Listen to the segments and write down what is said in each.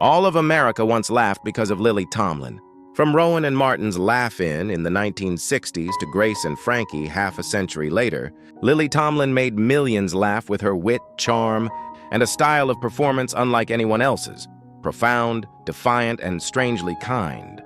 All of America once laughed because of Lily Tomlin. From Rowan and Martin's Laugh-In in the 1960s to Grace and Frankie half a century later, Lily Tomlin made millions laugh with her wit, charm, and a style of performance unlike anyone else's, profound, defiant, and strangely kind.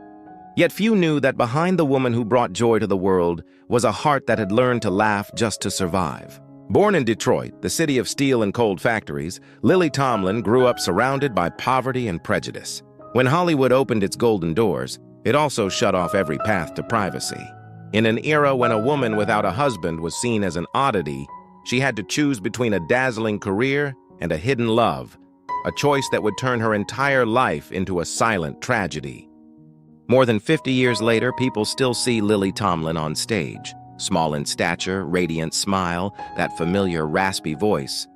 Yet few knew that behind the woman who brought joy to the world was a heart that had learned to laugh just to survive. Born in Detroit, the city of steel and cold factories, Lily Tomlin grew up surrounded by poverty and prejudice. When Hollywood opened its golden doors, it also shut off every path to privacy. In an era when a woman without a husband was seen as an oddity, she had to choose between a dazzling career and a hidden love, a choice that would turn her entire life into a silent tragedy. More than 50 years later, people still see Lily Tomlin on stage. Small in stature, radiant smile, that familiar raspy voice.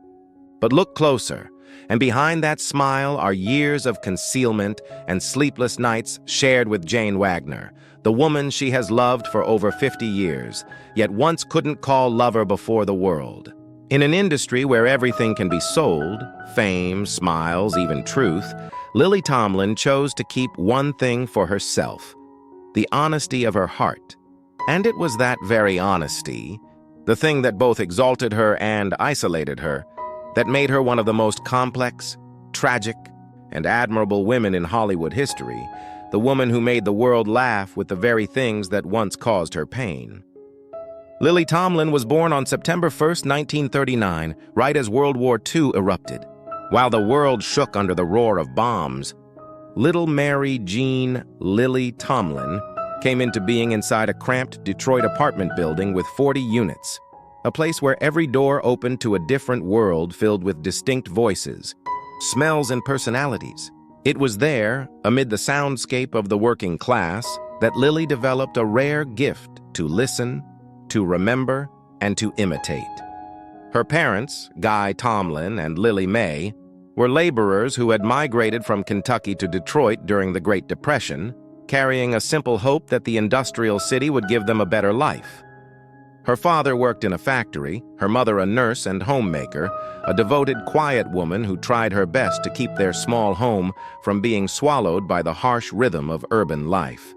But look closer, and behind that smile are years of concealment and sleepless nights shared with Jane Wagner, the woman she has loved for over 50 years, yet once couldn't call lover before the world. In an industry where everything can be sold, fame, smiles, even truth, Lily Tomlin chose to keep one thing for herself, the honesty of her heart. And it was that very honesty, the thing that both exalted her and isolated her, that made her one of the most complex, tragic, and admirable women in Hollywood history, the woman who made the world laugh with the very things that once caused her pain. Lily Tomlin was born on September 1st, 1939, right as World War II erupted. While the world shook under the roar of bombs, little Mary Jean Lily Tomlin came into being inside a cramped Detroit apartment building with 40 units, a place where every door opened to a different world filled with distinct voices, smells, and personalities. It was there, amid the soundscape of the working class, that Lily developed a rare gift to listen, to remember, and to imitate. Her parents, Guy Tomlin and Lily May, were laborers who had migrated from Kentucky to Detroit during the Great Depression, carrying a simple hope that the industrial city would give them a better life. Her father worked in a factory, her mother a nurse and homemaker, a devoted, quiet woman who tried her best to keep their small home from being swallowed by the harsh rhythm of urban life.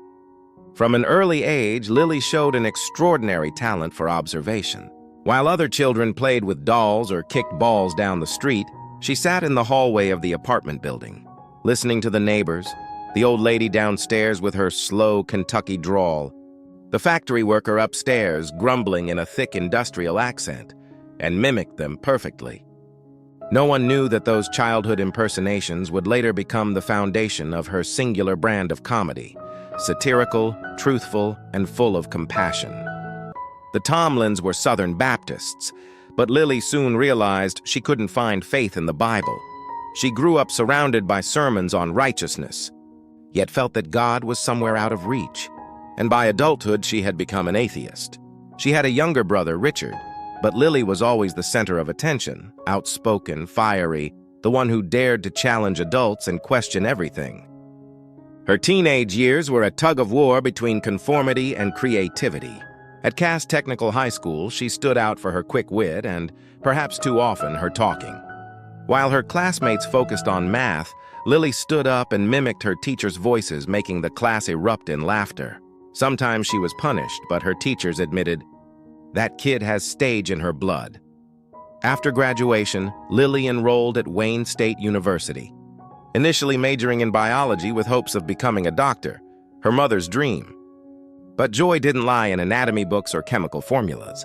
From an early age, Lily showed an extraordinary talent for observation. While other children played with dolls or kicked balls down the street, she sat in the hallway of the apartment building, listening to the neighbors, the old lady downstairs with her slow Kentucky drawl, the factory worker upstairs grumbling in a thick industrial accent, and mimicked them perfectly. No one knew that those childhood impersonations would later become the foundation of her singular brand of comedy, satirical, truthful, and full of compassion. The Tomlins were Southern Baptists, but Lily soon realized she couldn't find faith in the Bible. She grew up surrounded by sermons on righteousness, yet felt that God was somewhere out of reach, and by adulthood she had become an atheist. She had a younger brother, Richard, but Lily was always the center of attention, outspoken, fiery, the one who dared to challenge adults and question everything. Her teenage years were a tug-of-war between conformity and creativity. At Cass Technical High School, she stood out for her quick wit and, perhaps too often, her talking. While her classmates focused on math, Lily stood up and mimicked her teachers' voices, making the class erupt in laughter. Sometimes she was punished, but her teachers admitted, "That kid has stage in her blood." After graduation, Lily enrolled at Wayne State University, initially majoring in biology with hopes of becoming a doctor, her mother's dream. But joy didn't lie in anatomy books or chemical formulas.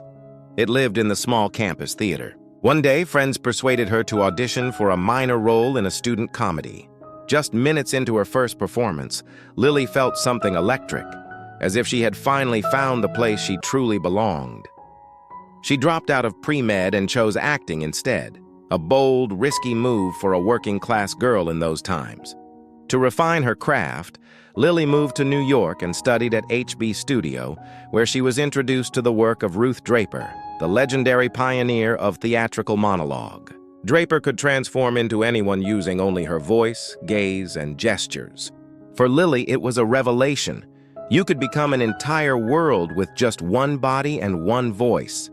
It lived in the small campus theater. One day, friends persuaded her to audition for a minor role in a student comedy. Just minutes into her first performance, Lily felt something electric, as if she had finally found the place she truly belonged. She dropped out of pre-med and chose acting instead, a bold, risky move for a working-class girl in those times. To refine her craft, Lily moved to New York and studied at HB Studio, where she was introduced to the work of Ruth Draper, the legendary pioneer of theatrical monologue. Draper could transform into anyone using only her voice, gaze, and gestures. For Lily, it was a revelation. You could become an entire world with just one body and one voice.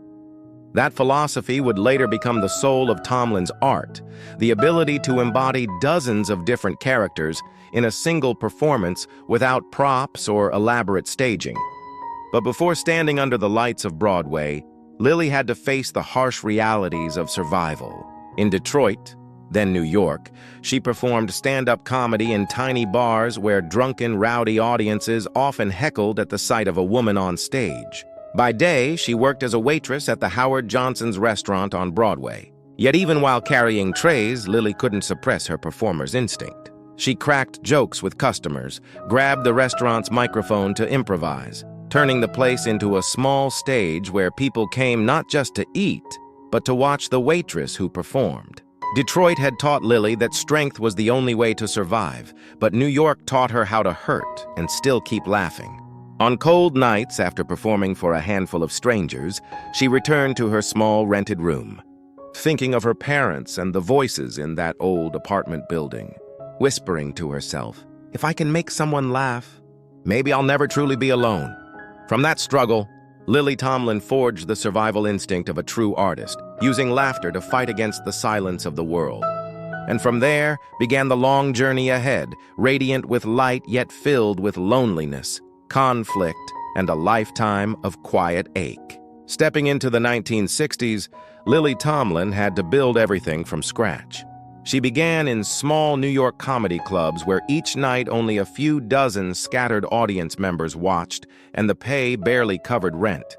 That philosophy would later become the soul of Tomlin's art, the ability to embody dozens of different characters in a single performance without props or elaborate staging. But before standing under the lights of Broadway, Lily had to face the harsh realities of survival. In Detroit, then New York, she performed stand-up comedy in tiny bars where drunken, rowdy audiences often heckled at the sight of a woman on stage. By day, she worked as a waitress at the Howard Johnson's restaurant on Broadway. Yet even while carrying trays, Lily couldn't suppress her performer's instinct. She cracked jokes with customers, grabbed the restaurant's microphone to improvise, turning the place into a small stage where people came not just to eat, but to watch the waitress who performed. Detroit had taught Lily that strength was the only way to survive, but New York taught her how to hurt and still keep laughing. On cold nights, after performing for a handful of strangers, she returned to her small rented room, thinking of her parents and the voices in that old apartment building, whispering to herself, "If I can make someone laugh, maybe I'll never truly be alone." From that struggle, Lily Tomlin forged the survival instinct of a true artist, using laughter to fight against the silence of the world. And from there began the long journey ahead, radiant with light yet filled with loneliness, conflict, and a lifetime of quiet ache. Stepping into the 1960s, Lily Tomlin had to build everything from scratch. She began in small New York comedy clubs where each night only a few dozen scattered audience members watched and the pay barely covered rent.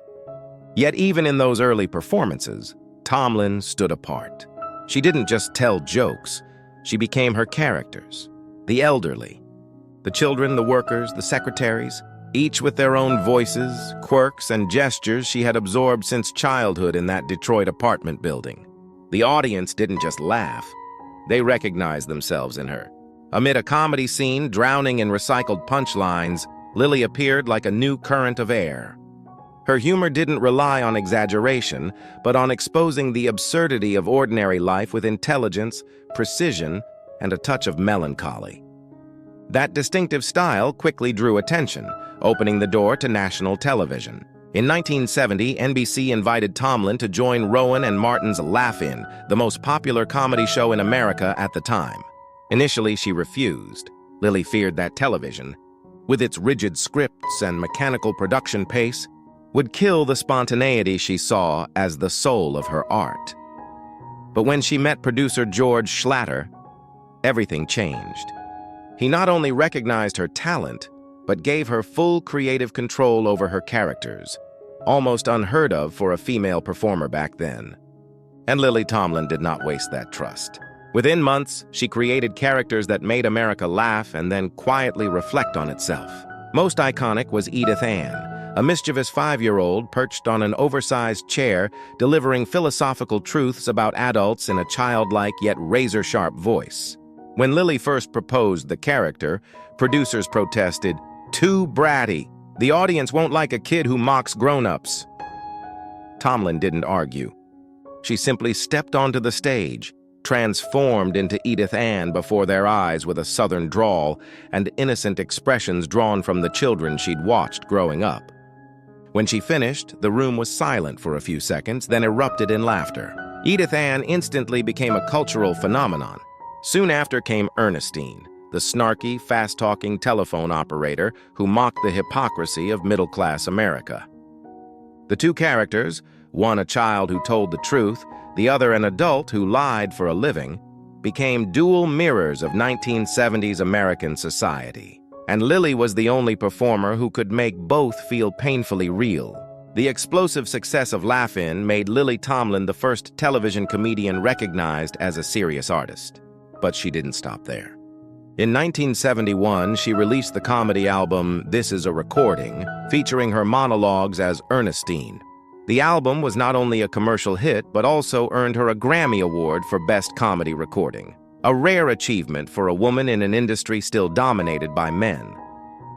Yet even in those early performances, Tomlin stood apart. She didn't just tell jokes, she became her characters. The elderly, the children, the workers, the secretaries, each with their own voices, quirks, and gestures she had absorbed since childhood in that Detroit apartment building. The audience didn't just laugh, they recognized themselves in her. Amid a comedy scene drowning in recycled punchlines, Lily appeared like a new current of air. Her humor didn't rely on exaggeration, but on exposing the absurdity of ordinary life with intelligence, precision, and a touch of melancholy. That distinctive style quickly drew attention, opening the door to national television. In 1970, NBC invited Tomlin to join Rowan and Martin's Laugh-In, the most popular comedy show in America at the time. Initially, she refused. Lily feared that television, with its rigid scripts and mechanical production pace, would kill the spontaneity she saw as the soul of her art. But when she met producer George Schlatter, everything changed. He not only recognized her talent, but gave her full creative control over her characters, almost unheard of for a female performer back then. And Lily Tomlin did not waste that trust. Within months, she created characters that made America laugh and then quietly reflect on itself. Most iconic was Edith Ann, a mischievous 5-year-old perched on an oversized chair, delivering philosophical truths about adults in a childlike yet razor-sharp voice. When Lily first proposed the character, producers protested, "Too bratty. The audience won't like a kid who mocks grown-ups." Tomlin didn't argue. She simply stepped onto the stage, transformed into Edith Ann before their eyes with a southern drawl and innocent expressions drawn from the children she'd watched growing up. When she finished, the room was silent for a few seconds, then erupted in laughter. Edith Ann instantly became a cultural phenomenon. Soon after came Ernestine, the snarky, fast-talking telephone operator who mocked the hypocrisy of middle-class America. The two characters, one a child who told the truth, the other an adult who lied for a living, became dual mirrors of 1970s American society. And Lily was the only performer who could make both feel painfully real. The explosive success of Laugh-In made Lily Tomlin the first television comedian recognized as a serious artist. But she didn't stop there. In 1971, she released the comedy album This Is a Recording, featuring her monologues as Ernestine. The album was not only a commercial hit, but also earned her a Grammy Award for Best Comedy Recording, a rare achievement for a woman in an industry still dominated by men.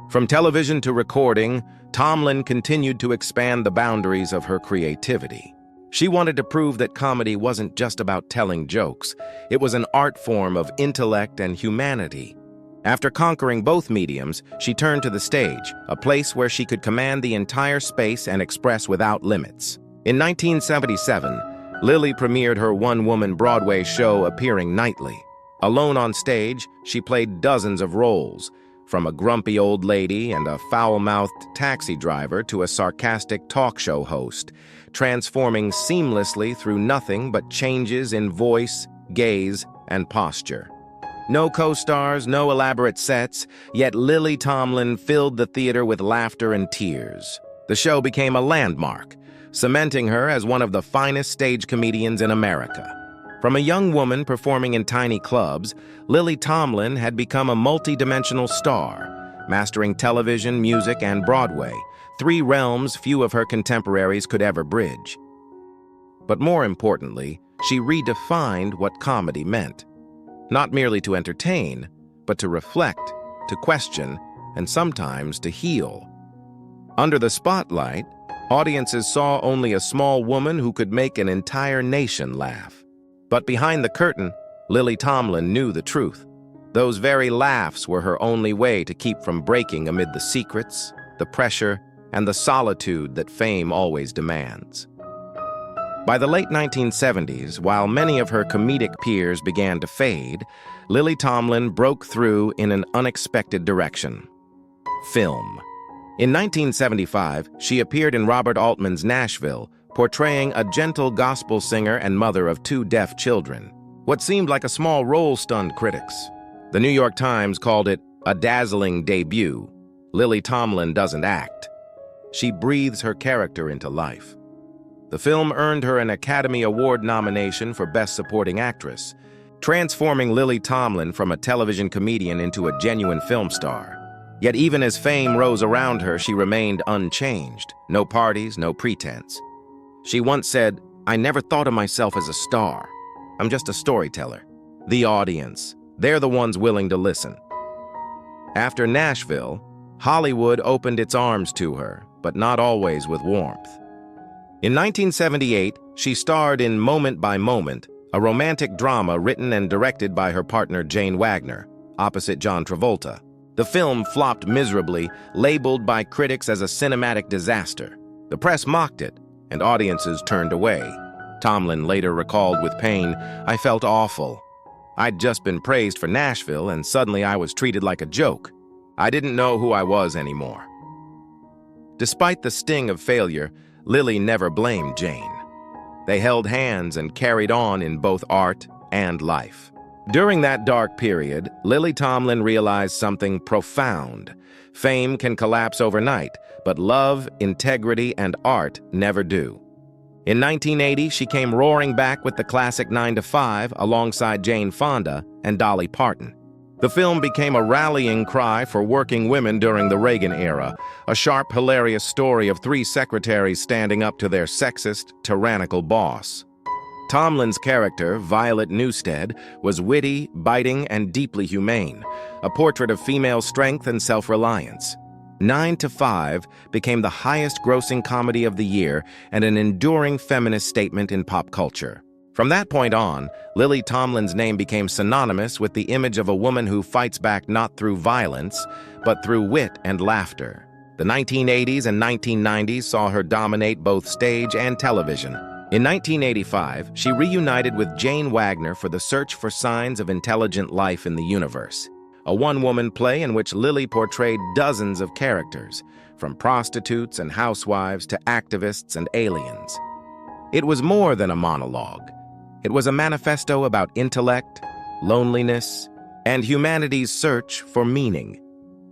From television to recording, Tomlin continued to expand the boundaries of her creativity. She wanted to prove that comedy wasn't just about telling jokes. It was an art form of intellect and humanity. After conquering both mediums, she turned to the stage, a place where she could command the entire space and express without limits. In 1977, Lily premiered her one-woman Broadway show appearing nightly. Alone on stage, she played dozens of roles, from a grumpy old lady and a foul-mouthed taxi driver to a sarcastic talk show host, transforming seamlessly through nothing but changes in voice, gaze, and posture. No co-stars, no elaborate sets, yet Lily Tomlin filled the theater with laughter and tears. The show became a landmark, cementing her as one of the finest stage comedians in America. From a young woman performing in tiny clubs, Lily Tomlin had become a multi-dimensional star, mastering television, music, and Broadway, three realms few of her contemporaries could ever bridge. But more importantly, she redefined what comedy meant. Not merely to entertain, but to reflect, to question, and sometimes to heal. Under the spotlight, audiences saw only a small woman who could make an entire nation laugh. But behind the curtain, Lily Tomlin knew the truth. Those very laughs were her only way to keep from breaking amid the secrets, the pressure, and the solitude that fame always demands. By the late 1970s, while many of her comedic peers began to fade, Lily Tomlin broke through in an unexpected direction: film. In 1975, she appeared in Robert Altman's Nashville, portraying a gentle gospel singer and mother of two deaf children. What seemed like a small role stunned critics. The New York Times called it a dazzling debut. Lily Tomlin doesn't act. She breathes her character into life. The film earned her an Academy Award nomination for Best Supporting Actress, transforming Lily Tomlin from a television comedian into a genuine film star. Yet even as fame rose around her, she remained unchanged. No parties, no pretense. She once said, "I never thought of myself as a star. I'm just a storyteller." The audience, they're the ones willing to listen. After Nashville, Hollywood opened its arms to her, but not always with warmth. In 1978, she starred in Moment by Moment, a romantic drama written and directed by her partner Jane Wagner, opposite John Travolta. The film flopped miserably, labeled by critics as a cinematic disaster. The press mocked it, and audiences turned away. Tomlin later recalled with pain, "I felt awful. I'd just been praised for Nashville, and suddenly I was treated like a joke. I didn't know who I was anymore." Despite the sting of failure, Lily never blamed Jane. They held hands and carried on in both art and life. During that dark period, Lily Tomlin realized something profound. Fame can collapse overnight, but love, integrity, and art never do. In 1980, she came roaring back with the classic 9 to 5 alongside Jane Fonda and Dolly Parton. The film became a rallying cry for working women during the Reagan era, a sharp, hilarious story of three secretaries standing up to their sexist, tyrannical boss. Tomlin's character, Violet Newstead, was witty, biting, and deeply humane, a portrait of female strength and self-reliance. 9 to 5 became the highest-grossing comedy of the year and an enduring feminist statement in pop culture. From that point on, Lily Tomlin's name became synonymous with the image of a woman who fights back not through violence, but through wit and laughter. The 1980s and 1990s saw her dominate both stage and television. In 1985, she reunited with Jane Wagner for The Search for Signs of Intelligent Life in the Universe, a one-woman play in which Lily portrayed dozens of characters, from prostitutes and housewives to activists and aliens. It was more than a monologue. It was a manifesto about intellect, loneliness, and humanity's search for meaning.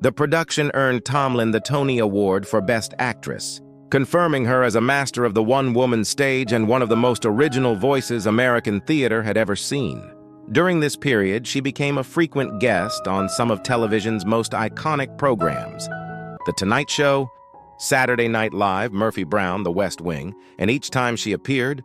The production earned Tomlin the Tony Award for Best Actress, confirming her as a master of the one-woman stage and one of the most original voices American theater had ever seen. During this period, she became a frequent guest on some of television's most iconic programs: The Tonight Show, Saturday Night Live, Murphy Brown, The West Wing, and each time she appeared,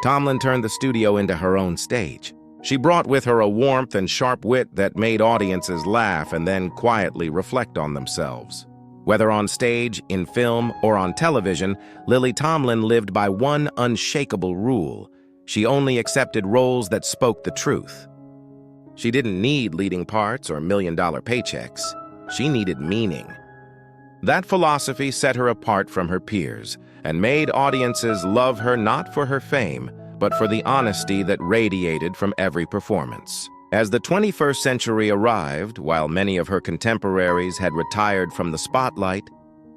Tomlin turned the studio into her own stage. She brought with her a warmth and sharp wit that made audiences laugh and then quietly reflect on themselves. Whether on stage, in film, or on television, Lily Tomlin lived by one unshakable rule: she only accepted roles that spoke the truth. She didn't need leading parts or million-dollar paychecks. She needed meaning. That philosophy set her apart from her peers, and made audiences love her not for her fame, but for the honesty that radiated from every performance. As the 21st century arrived, while many of her contemporaries had retired from the spotlight,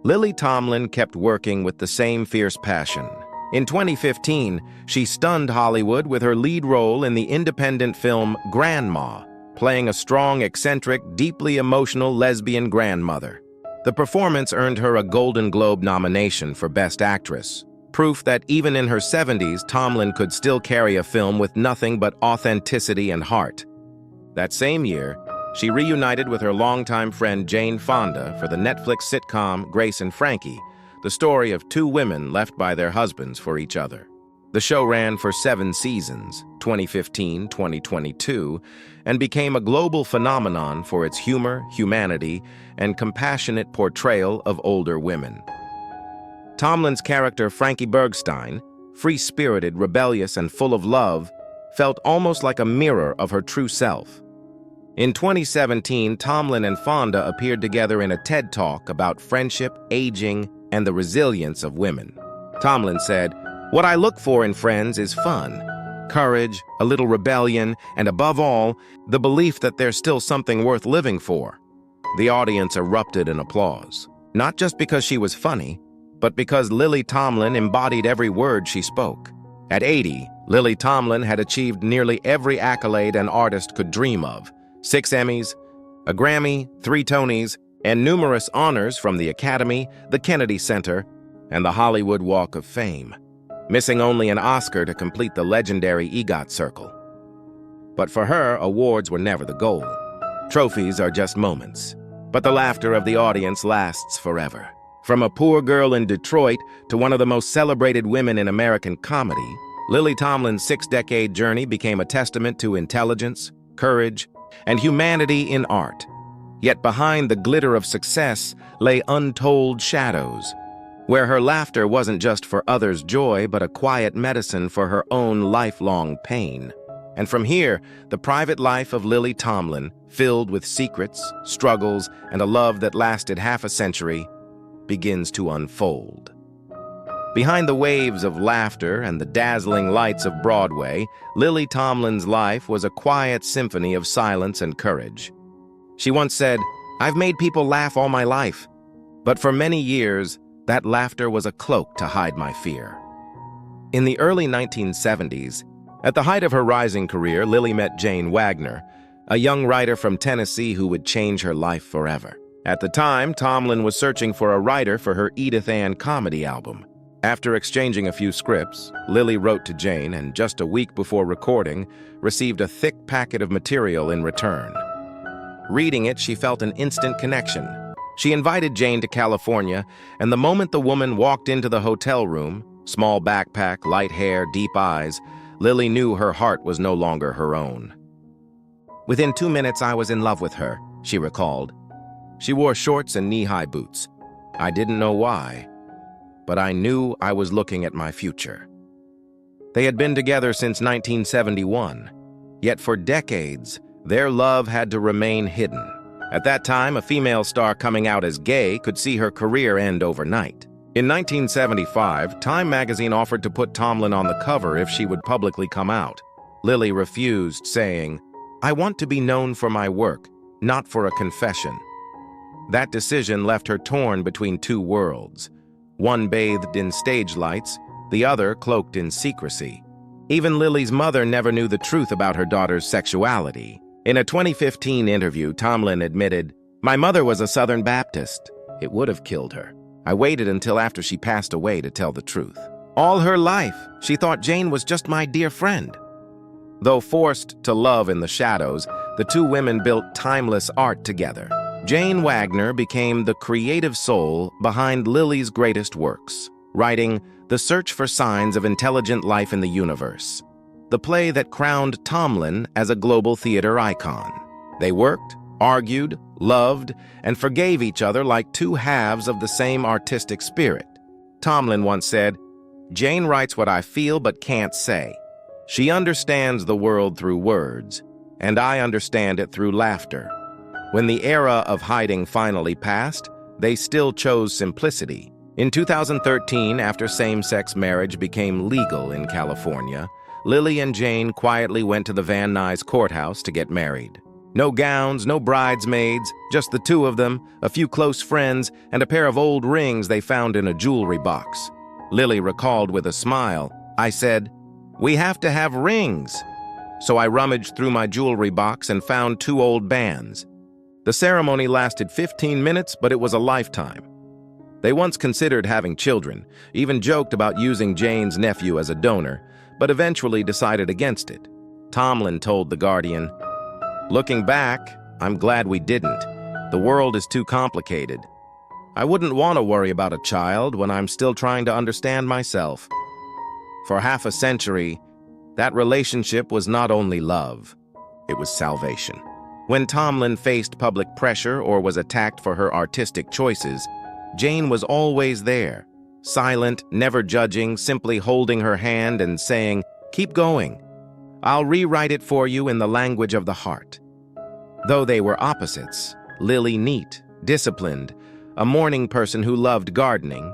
Lily Tomlin kept working with the same fierce passion. In 2015, she stunned Hollywood with her lead role in the independent film Grandma, playing a strong, eccentric, deeply emotional lesbian grandmother. The performance earned her a Golden Globe nomination for Best Actress, proof that even in her 70s, Tomlin could still carry a film with nothing but authenticity and heart. That same year, she reunited with her longtime friend Jane Fonda for the Netflix sitcom Grace and Frankie, the story of two women left by their husbands for each other. The show ran for 7 seasons, 2015-2022, and became a global phenomenon for its humor, humanity, and compassionate portrayal of older women. Tomlin's character, Frankie Bergstein, free-spirited, rebellious, and full of love, felt almost like a mirror of her true self. In 2017, Tomlin and Fonda appeared together in a TED Talk about friendship, aging, and the resilience of women. Tomlin said, "What I look for in friends is fun, courage, a little rebellion, and above all, the belief that there's still something worth living for." The audience erupted in applause, not just because she was funny, but because Lily Tomlin embodied every word she spoke. At 80, Lily Tomlin had achieved nearly every accolade an artist could dream of: 6 Emmys, a Grammy, 3 Tonys, and numerous honors from the Academy, the Kennedy Center, and the Hollywood Walk of Fame, missing only an Oscar to complete the legendary EGOT circle. But for her, awards were never the goal. Trophies are just moments, but the laughter of the audience lasts forever. From a poor girl in Detroit to one of the most celebrated women in American comedy, Lily Tomlin's 6-decade journey became a testament to intelligence, courage, and humanity in art. Yet behind the glitter of success lay untold shadows, where her laughter wasn't just for others' joy, but a quiet medicine for her own lifelong pain. And from here, the private life of Lily Tomlin, filled with secrets, struggles, and a love that lasted half a century, begins to unfold. Behind the waves of laughter and the dazzling lights of Broadway, Lily Tomlin's life was a quiet symphony of silence and courage. She once said, "I've made people laugh all my life, but for many years, that laughter was a cloak to hide my fear." In the early 1970s, at the height of her rising career, Lily met Jane Wagner, a young writer from Tennessee who would change her life forever. At the time, Tomlin was searching for a writer for her Edith Ann comedy album. After exchanging a few scripts, Lily wrote to Jane, and just a week before recording, received a thick packet of material in return. Reading it, she felt an instant connection. She invited Jane to California, and the moment the woman walked into the hotel room, small backpack, light hair, deep eyes, Lily knew her heart was no longer her own. "Within 2 minutes, I was in love with her," she recalled. She wore shorts and knee-high boots. "I didn't know why, but I knew I was looking at my future." They had been together since 1971, yet for decades, their love had to remain hidden. At that time, a female star coming out as gay could see her career end overnight. In 1975, Time magazine offered to put Tomlin on the cover if she would publicly come out. Lily refused, saying, "I want to be known for my work, not for a confession." That decision left her torn between 2 worlds, one bathed in stage lights, the other cloaked in secrecy. Even Lily's mother never knew the truth about her daughter's sexuality. In a 2015 interview, Tomlin admitted, "My mother was a Southern Baptist. It would have killed her. I waited until after she passed away to tell the truth. All her life, she thought Jane was just my dear friend." Though forced to love in the shadows, the 2 women built timeless art together. Jane Wagner became the creative soul behind Lily's greatest works, writing The Search for Signs of Intelligent Life in the Universe, the play that crowned Tomlin as a global theater icon. They worked, argued, loved, and forgave each other like 2 halves of the same artistic spirit. Tomlin once said, "Jane writes what I feel but can't say. She understands the world through words, and I understand it through laughter." When the era of hiding finally passed, they still chose simplicity, In 2013, after same-sex marriage became legal in California, Lily and Jane quietly went to the Van Nuys courthouse to get married. No gowns, no bridesmaids, just the two of them, a few close friends, and a pair of old rings they found in a jewelry box. Lily recalled with a smile, "I said, 'We have to have rings.' So I rummaged through my jewelry box and found two old bands. The ceremony lasted 15 minutes, but it was a lifetime." They once considered having children, even joked about using Jane's nephew as a donor, but eventually decided against it. Tomlin told The Guardian, "Looking back, I'm glad we didn't. The world is too complicated. I wouldn't want to worry about a child when I'm still trying to understand myself." For half a century, that relationship was not only love, it was salvation. When Tomlin faced public pressure or was attacked for her artistic choices, Jane was always there, silent, never judging, simply holding her hand and saying, "Keep going. I'll rewrite it for you in the language of the heart." Though they were opposites, Lily neat, disciplined, a morning person who loved gardening,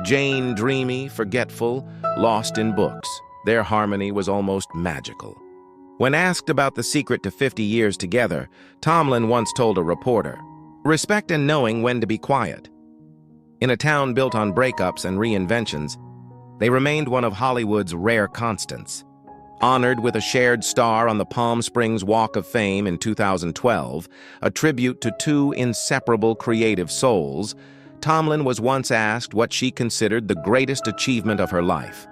Jane dreamy, forgetful, lost in books, their harmony was almost magical. When asked about the secret to 50 years together, Tomlin once told a reporter, "Respect and knowing when to be quiet." In a town built on breakups and reinventions, they remained one of Hollywood's rare constants. Honored with a shared star on the Palm Springs Walk of Fame in 2012, a tribute to two inseparable creative souls, Tomlin was once asked what she considered the greatest achievement of her life.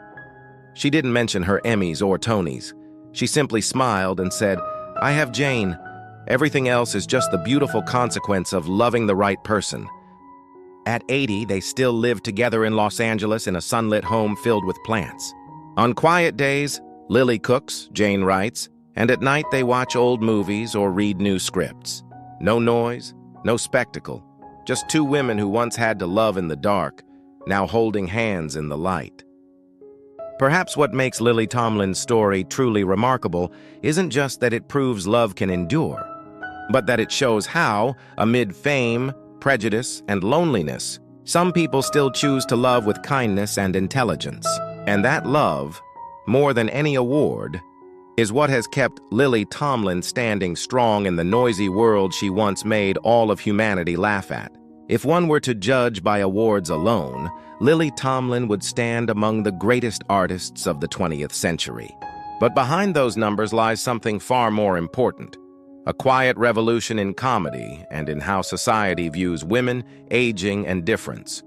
She didn't mention her Emmys or Tonys. She simply smiled and said, "I have Jane. Everything else is just the beautiful consequence of loving the right person." At 80, they still live together in Los Angeles in a sunlit home filled with plants. On quiet days, Lily cooks, Jane writes, and at night they watch old movies or read new scripts. No noise, no spectacle, just two women who once had to love in the dark, now holding hands in the light. Perhaps what makes Lily Tomlin's story truly remarkable isn't just that it proves love can endure, but that it shows how, amid fame, prejudice, and loneliness, some people still choose to love with kindness and intelligence. And that love, more than any award, is what has kept Lily Tomlin standing strong in the noisy world she once made all of humanity laugh at. If one were to judge by awards alone, Lily Tomlin would stand among the greatest artists of the 20th century. But behind those numbers lies something far more important: a quiet revolution in comedy and in how society views women, aging, and difference.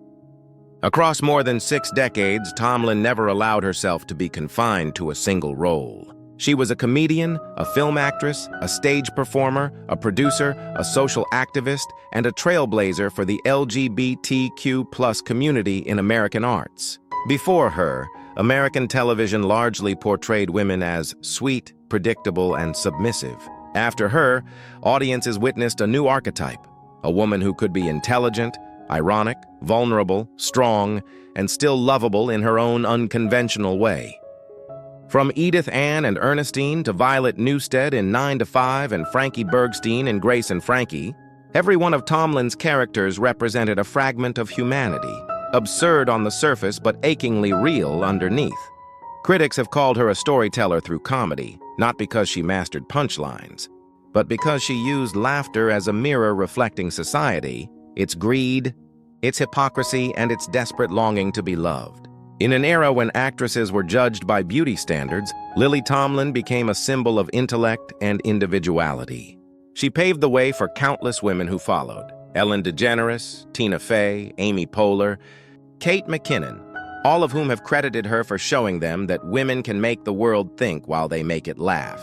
Across more than 6 decades, Tomlin never allowed herself to be confined to a single role. She was a comedian, a film actress, a stage performer, a producer, a social activist, and a trailblazer for the LGBTQ+ community in American arts. Before her, American television largely portrayed women as sweet, predictable, and submissive. After her, audiences witnessed a new archetype, a woman who could be intelligent, ironic, vulnerable, strong, and still lovable in her own unconventional way. From Edith Ann and Ernestine to Violet Newstead in 9 to 5 and Frankie Bergstein in Grace and Frankie, every one of Tomlin's characters represented a fragment of humanity, absurd on the surface but achingly real underneath. Critics have called her a storyteller through comedy, not because she mastered punchlines, but because she used laughter as a mirror reflecting society, its greed, its hypocrisy, and its desperate longing to be loved. In an era when actresses were judged by beauty standards, Lily Tomlin became a symbol of intellect and individuality. She paved the way for countless women who followed: Ellen DeGeneres, Tina Fey, Amy Poehler, Kate McKinnon, all of whom have credited her for showing them that women can make the world think while they make it laugh.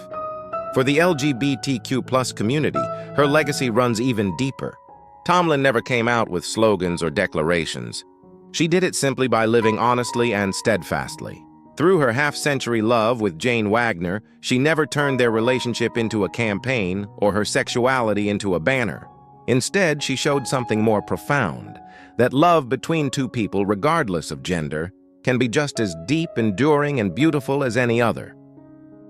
For the LGBTQ+ community, her legacy runs even deeper. Tomlin never came out with slogans or declarations. She did it simply by living honestly and steadfastly. Through her half-century love with Jane Wagner, she never turned their relationship into a campaign or her sexuality into a banner. Instead, she showed something more profound, that love between two people, regardless of gender, can be just as deep, enduring, and beautiful as any other.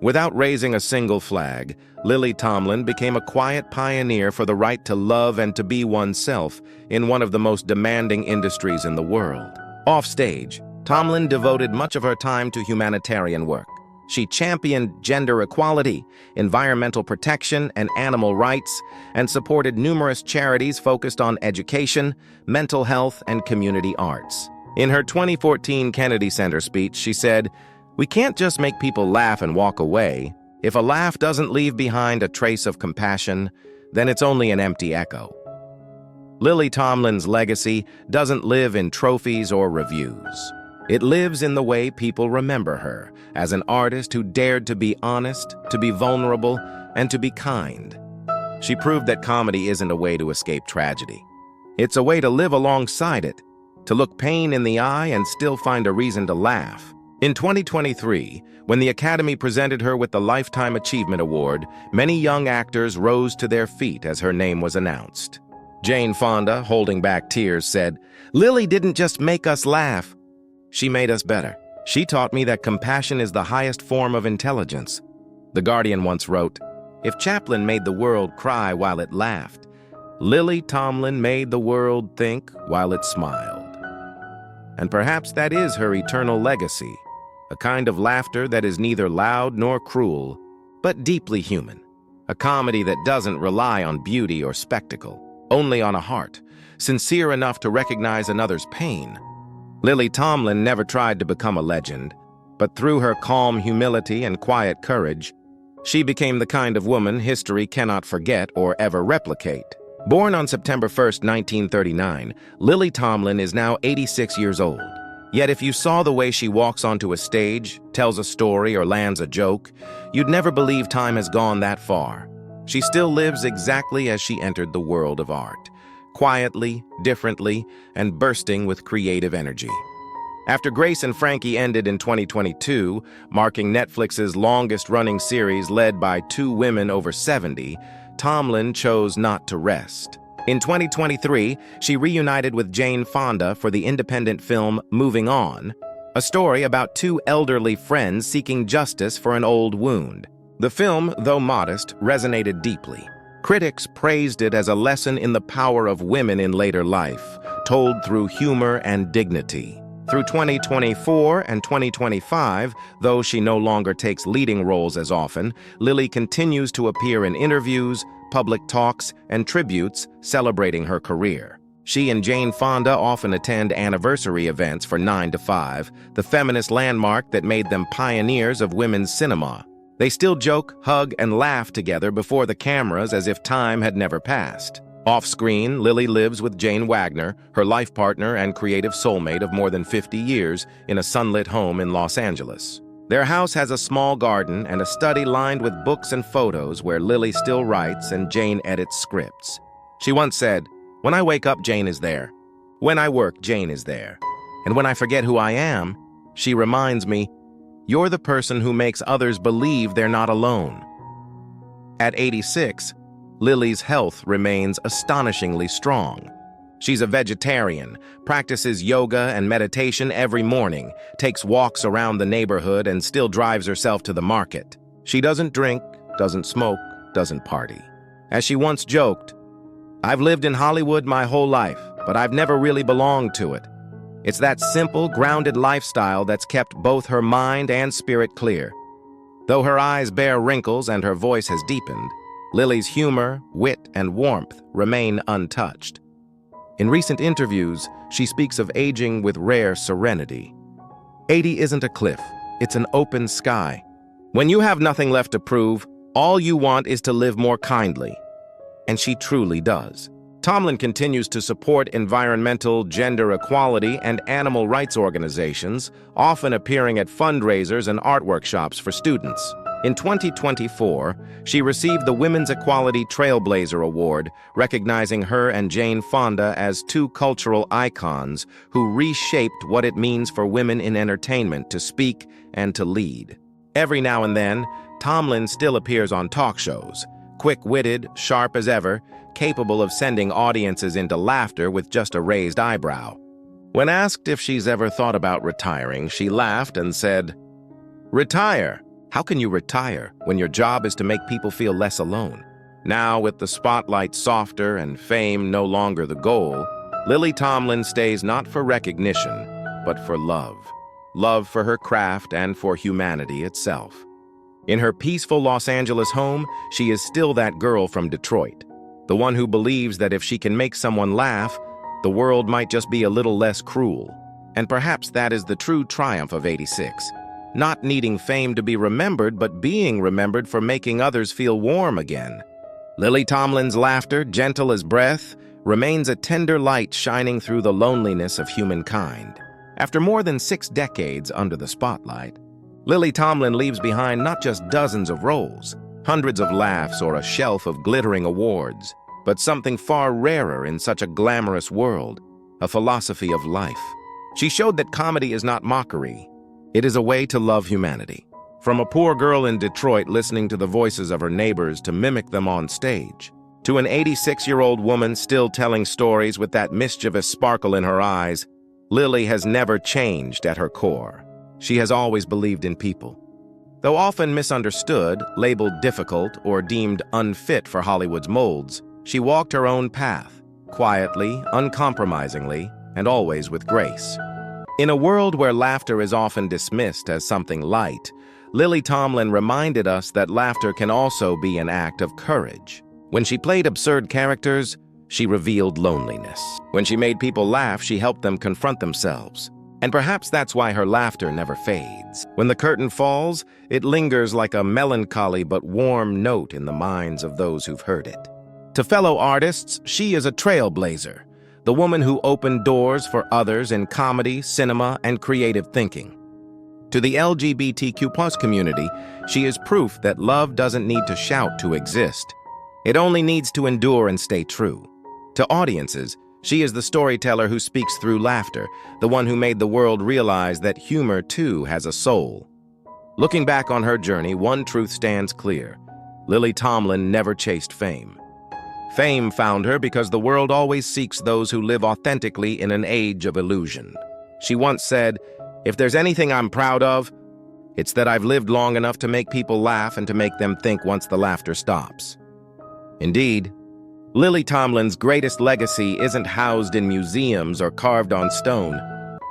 Without raising a single flag, Lily Tomlin became a quiet pioneer for the right to love and to be oneself in one of the most demanding industries in the world. Offstage, Tomlin devoted much of her time to humanitarian work. She championed gender equality, environmental protection, and animal rights, and supported numerous charities focused on education, mental health, and community arts. In her 2014 Kennedy Center speech, she said, "We can't just make people laugh and walk away. If a laugh doesn't leave behind a trace of compassion, then it's only an empty echo." Lily Tomlin's legacy doesn't live in trophies or reviews. It lives in the way people remember her, as an artist who dared to be honest, to be vulnerable, and to be kind. She proved that comedy isn't a way to escape tragedy. It's a way to live alongside it, to look pain in the eye and still find a reason to laugh. In 2023, when the Academy presented her with the Lifetime Achievement Award, many young actors rose to their feet as her name was announced. Jane Fonda, holding back tears, said, "Lily didn't just make us laugh. She made us better. She taught me that compassion is the highest form of intelligence." The Guardian once wrote, "If Chaplin made the world cry while it laughed, Lily Tomlin made the world think while it smiled." And perhaps that is her eternal legacy, a kind of laughter that is neither loud nor cruel, but deeply human. A comedy that doesn't rely on beauty or spectacle, only on a heart, sincere enough to recognize another's pain. Lily Tomlin never tried to become a legend, but through her calm humility and quiet courage, she became the kind of woman history cannot forget or ever replicate. Born on September 1st, 1939, Lily Tomlin is now 86 years old. Yet if you saw the way she walks onto a stage, tells a story, or lands a joke, you'd never believe time has gone that far. She still lives exactly as she entered the world of art, quietly, differently, and bursting with creative energy. After Grace and Frankie ended in 2022, marking Netflix's longest-running series led by two women over 70, Tomlin chose not to rest. In 2023, she reunited with Jane Fonda for the independent film Moving On, a story about two elderly friends seeking justice for an old wound. The film, though modest, resonated deeply. Critics praised it as a lesson in the power of women in later life, told through humor and dignity. Through 2024 and 2025, though she no longer takes leading roles as often, Lily continues to appear in interviews, public talks, and tributes celebrating her career. She and Jane Fonda often attend anniversary events for 9 to 5, the feminist landmark that made them pioneers of women's cinema. They still joke, hug, and laugh together before the cameras as if time had never passed. Off-screen, Lily lives with Jane Wagner, her life partner and creative soulmate of more than 50 years, in a sunlit home in Los Angeles. Their house has a small garden and a study lined with books and photos where Lily still writes and Jane edits scripts. She once said, "When I wake up, Jane is there. When I work, Jane is there. And when I forget who I am, she reminds me, you're the person who makes others believe they're not alone." At 86, Lily's health remains astonishingly strong. She's a vegetarian, practices yoga and meditation every morning, takes walks around the neighborhood, and still drives herself to the market. She doesn't drink, doesn't smoke, doesn't party. As she once joked, "I've lived in Hollywood my whole life, but I've never really belonged to it." It's that simple, grounded lifestyle that's kept both her mind and spirit clear. Though her eyes bear wrinkles and her voice has deepened, Lily's humor, wit, and warmth remain untouched. In recent interviews, she speaks of aging with rare serenity. 80 isn't a cliff, it's an open sky. When you have nothing left to prove, all you want is to live more kindly. And she truly does. Tomlin continues to support environmental, gender equality, and animal rights organizations, often appearing at fundraisers and art workshops for students. In 2024, she received the Women's Equality Trailblazer Award, recognizing her and Jane Fonda as two cultural icons who reshaped what it means for women in entertainment to speak and to lead. Every now and then, Tomlin still appears on talk shows, quick-witted, sharp as ever, capable of sending audiences into laughter with just a raised eyebrow. When asked if she's ever thought about retiring, she laughed and said, "Retire? How can you retire when your job is to make people feel less alone? Now, with the spotlight softer and fame no longer the goal, Lily Tomlin stays not for recognition, but for love. Love for her craft and for humanity itself. In her peaceful Los Angeles home, she is still that girl from Detroit, the one who believes that if she can make someone laugh, the world might just be a little less cruel. And perhaps that is the true triumph of '86. Not needing fame to be remembered, but being remembered for making others feel warm again. Lily Tomlin's laughter, gentle as breath, remains a tender light shining through the loneliness of humankind. After more than 6 decades under the spotlight, Lily Tomlin leaves behind not just dozens of roles, hundreds of laughs, or a shelf of glittering awards, but something far rarer in such a glamorous world, a philosophy of life. She showed that comedy is not mockery. It is a way to love humanity. From a poor girl in Detroit listening to the voices of her neighbors to mimic them on stage, to an 86-year-old woman still telling stories with that mischievous sparkle in her eyes, Lily has never changed at her core. She has always believed in people. Though often misunderstood, labeled difficult, or deemed unfit for Hollywood's molds, she walked her own path, quietly, uncompromisingly, and always with grace. In a world where laughter is often dismissed as something light, Lily Tomlin reminded us that laughter can also be an act of courage. When she played absurd characters, she revealed loneliness. When she made people laugh, she helped them confront themselves. And perhaps that's why her laughter never fades. When the curtain falls, it lingers like a melancholy but warm note in the minds of those who've heard it. To fellow artists, she is a trailblazer, the woman who opened doors for others in comedy, cinema, and creative thinking. To the LGBTQ+ community, she is proof that love doesn't need to shout to exist. It only needs to endure and stay true. To audiences, she is the storyteller who speaks through laughter, the one who made the world realize that humor, too, has a soul. Looking back on her journey, one truth stands clear. Lily Tomlin never chased fame. Fame found her because the world always seeks those who live authentically in an age of illusion. She once said, "If there's anything I'm proud of, it's that I've lived long enough to make people laugh and to make them think once the laughter stops." Indeed, Lily Tomlin's greatest legacy isn't housed in museums or carved on stone.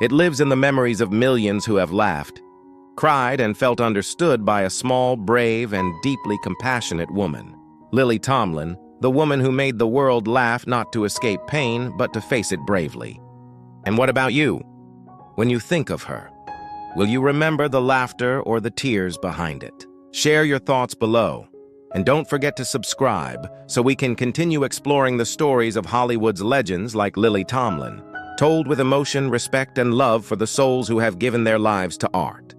It lives in the memories of millions who have laughed, cried, and felt understood by a small, brave, and deeply compassionate woman. Lily Tomlin, the woman who made the world laugh not to escape pain, but to face it bravely. And what about you? When you think of her, will you remember the laughter or the tears behind it? Share your thoughts below. And don't forget to subscribe so we can continue exploring the stories of Hollywood's legends like Lily Tomlin, told with emotion, respect, and love for the souls who have given their lives to art.